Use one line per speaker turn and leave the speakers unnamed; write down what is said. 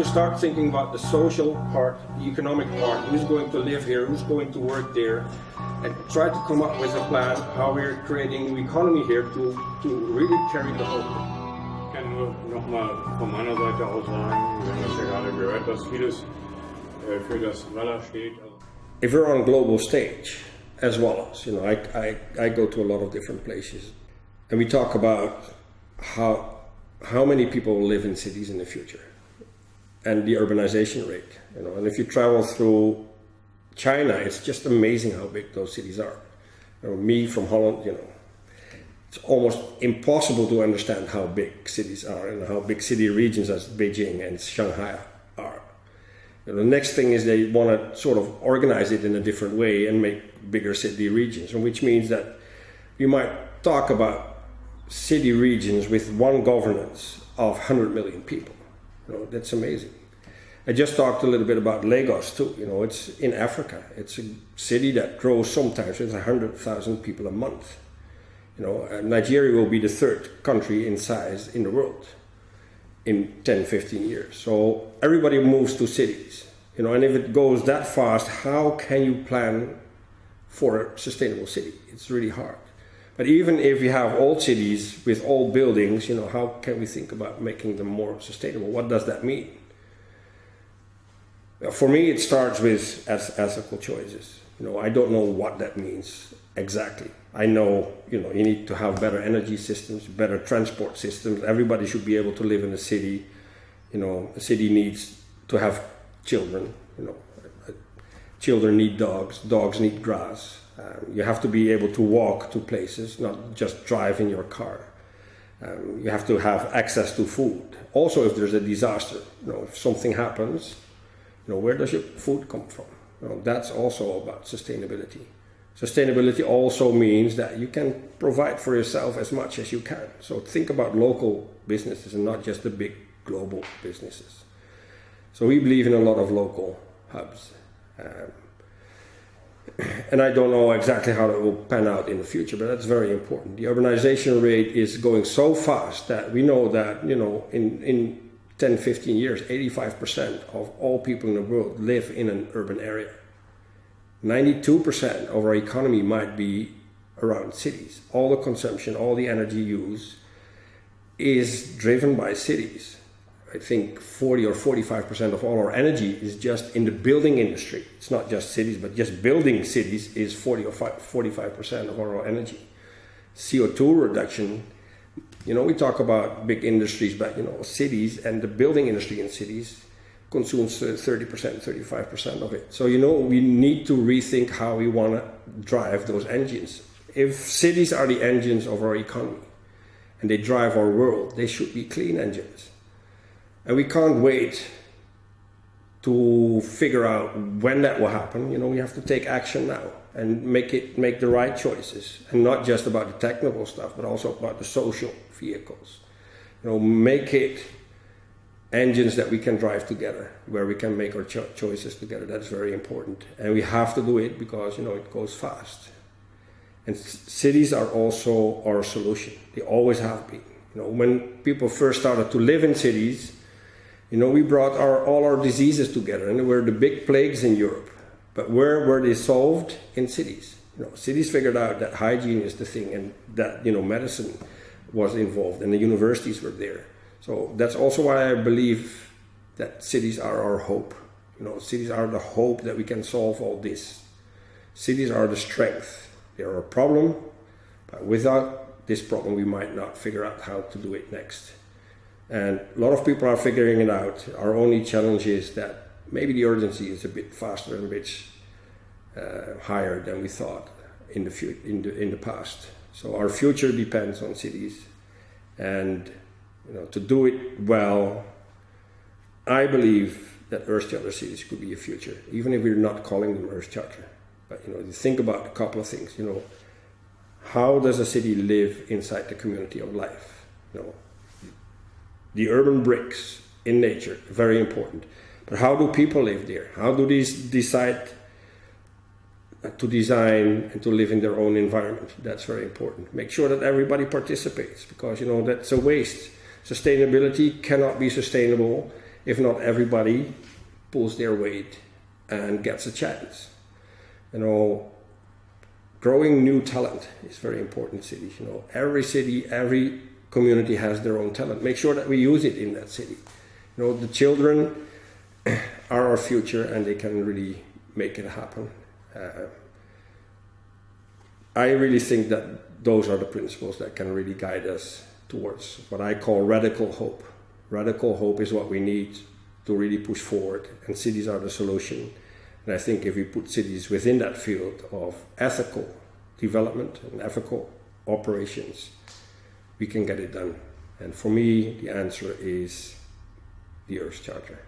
to start thinking about the social part, the economic part, who's going to live here, who's going to work there, and try to come up with a plan how we're creating an economy here to really carry the whole thing.
Ich kann nur noch mal von meiner Seite aus sagen, wir haben das ja gerade gehört, dass vieles für das Weller steht.
If we're on a global stage, as well as, you know, I go to a lot of different places, and we talk about how many people will live in cities in the future, and the urbanization rate, you know, and if you travel through China, it's just amazing how big those cities are. You know, me from Holland, you know, it's almost impossible to understand how big cities are and how big city regions as Beijing and Shanghai are. You know, the next thing is they want to sort of organize it in a different way and make bigger city regions, which means that we might talk about city regions with one governance of 100 million people. You know, that's amazing. I just talked a little bit about Lagos too. You know, it's in Africa. It's a city that grows sometimes with 100,000 people a month. You know, Nigeria will be the third country in size in the world in 10, 15 years. So everybody moves to cities. You know, and if it goes that fast, how can you plan for a sustainable city? It's really hard. But even if you have old cities with old buildings, you know, how can we think about making them more sustainable? What does that mean? For me, it starts with ethical choices. You know, I don't know what that means exactly. I know, you know, you need to have better energy systems, better transport systems. Everybody should be able to live in a city. You know, a city needs to have children. You know, children need dogs. Dogs need grass. You have to be able to walk to places, not just drive in your car. You have to have access to food. Also, if there's a disaster, you know, if something happens, you know, where does your food come from? You know, that's also about sustainability. Sustainability also means that you can provide for yourself as much as you can. So think about local businesses and not just the big global businesses. So we believe in a lot of local hubs. And I don't know exactly how that will pan out in the future, but that's very important. The urbanization rate is going so fast that we know that, you know, in 10, 15 years, 85% of all people in the world live in an urban area. 92% of our economy might be around cities. All the consumption, all the energy use is driven by cities. I think 40 or 45% of all our energy is just in the building industry. It's not just cities, but just building cities is 40 or 45% of our energy. CO2 reduction, you know, we talk about big industries, but, you know, cities and the building industry in cities consumes 30%, 35% of it. So, you know, we need to rethink how we want to drive those engines. If cities are the engines of our economy and they drive our world, they should be clean engines. And we can't wait to figure out when that will happen. You know, we have to take action now and make the right choices, and not just about the technical stuff, but also about the social vehicles. You know, make it engines that we can drive together, where we can make our choices together. That's very important. And we have to do it because, you know, it goes fast. And cities are also our solution. They always have been. You know, when people first started to live in cities, you know, we brought all our diseases together, and they were the big plagues in Europe. But where were they solved? In cities. You know, cities figured out that hygiene is the thing, and that, you know, medicine was involved, and the universities were there. So that's also why I believe that cities are our hope. You know, cities are the hope that we can solve all this. Cities are the strength. They are a problem, but without this problem, we might not figure out how to do it next. And a lot of people are figuring it out. Our only challenge is that maybe the urgency is a bit faster and a bit higher than we thought in the past. So our future depends on cities, and, you know, to do it well, I believe that Earth Charter cities could be a future, even if we're not calling them Earth Charter. But, you know, you think about a couple of things. You know, how does a city live inside the community of life? You know, the urban bricks in nature, very important. But how do people live there? How do these decide to design and to live in their own environment? That's very important. Make sure that everybody participates, because, you know, that's a waste. Sustainability cannot be sustainable if not everybody pulls their weight and gets a chance. You know, growing new talent is very important in cities. You know, every city, every community has their own talent. Make sure that we use it in that city. You know, the children are our future, and they can really make it happen. I really think that those are the principles that can really guide us towards what I call radical hope. Radical hope is what we need to really push forward, and cities are the solution. And I think if we put cities within that field of ethical development and ethical operations, we can get it done. And for me, the answer is the Earth Charter.